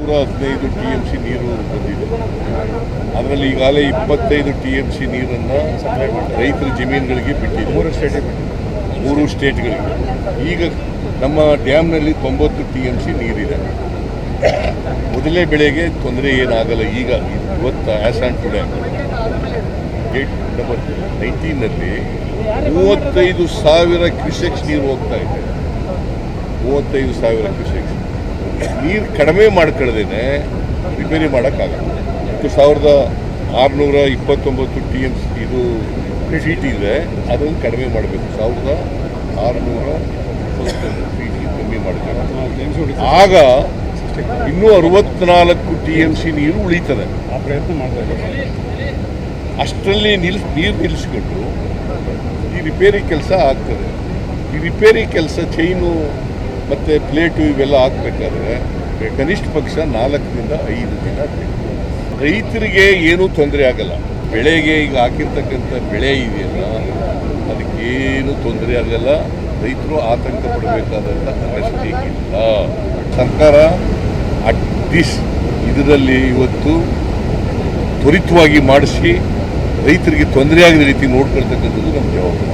115 TMC ನೀರು ಬಂದಿದೆ. ಅದರಲ್ಲಿ ಈಗಾಗಲೇ 25 TMC ನೀರನ್ನು ರೈತರ ಜಮೀನುಗಳಿಗೆ ಬಿಟ್ಟಿದೆ. 3 ಸ್ಟೇಟ್ಗಳಿಗೆ. ಈಗ ನಮ್ಮ ಡ್ಯಾಮ್ನಲ್ಲಿ 90 TMC ನೀರಿದೆ. ಮೊದಲನೇ ಬೆಳೆಗೆ ತೊಂದರೆ ಏನಾಗಲ್ಲ. ಈಗ ಇವತ್ತು as on today date number 19ನಲ್ಲಿ 35,000 ಕ್ಯೂಸೆಕ್ಸ್ ನೀರು ಹೋಗ್ತಾ ಇದೆ. 35,000 ಕ್ಯೂಸೆಕ್ಸ್ ನೀರು ಕಡಿಮೆ ಮಾಡ್ಕೊಳ್ಳದೇನೆ ರಿಪೇರಿ ಮಾಡೋಕ್ಕಾಗಲ್ಲ. 1629 TMC ಇದು ಫೀಟ್ ಇದೆ, ಅದನ್ನು ಕಡಿಮೆ ಮಾಡಬೇಕು. 1629 ಫೀಟ್ ಕಮ್ಮಿ ಮಾಡಬೇಕು. ಆಗ ಇನ್ನೂ 64 TMC ನೀರು ಉಳಿತದೆ. ಆ ಪ್ರಯತ್ನ ಮಾಡ್ತಾರೆ. ಅಷ್ಟರಲ್ಲಿ ನೀರು ನಿಲ್ಲಿಸ್ಕೊಂಡು ಈ ರಿಪೇರಿ ಕೆಲಸ ಆಗ್ತದೆ. ಈ ರಿಪೇರಿ ಕೆಲಸ ಚೈನು ಮತ್ತು ಪ್ಲೇಟು ಇವೆಲ್ಲ ಹಾಕಬೇಕಾದ್ರೆ ಕನಿಷ್ಠ ಪಕ್ಷ 4ರಿಂದ 5 ದಿನ ಬೇಕು. ರೈತರಿಗೆ ಏನೂ ತೊಂದರೆ ಆಗಲ್ಲ. ಬೆಳೆಗೆ ಈಗ ಹಾಕಿರ್ತಕ್ಕಂಥ ಬೆಳೆ ಇದೆಯಲ್ಲ, ಅದಕ್ಕೇನು ತೊಂದರೆ ಆಗಲ್ಲ. ರೈತರು ಆತಂಕ ಪಡಬೇಕಾದಂಥ ಅಗತ್ಯ ಇಲ್ಲ. ಸರ್ಕಾರ ಇದರಲ್ಲಿ ಇವತ್ತು ತ್ವರಿತವಾಗಿ ಮಾಡಿಸಿ ರೈತರಿಗೆ ತೊಂದರೆ ಆಗದ ರೀತಿ ನೋಡ್ಕೊಳ್ತಕ್ಕಂಥದ್ದು ನಮ್ಮ ಜವಾಬ್ದಾರಿ.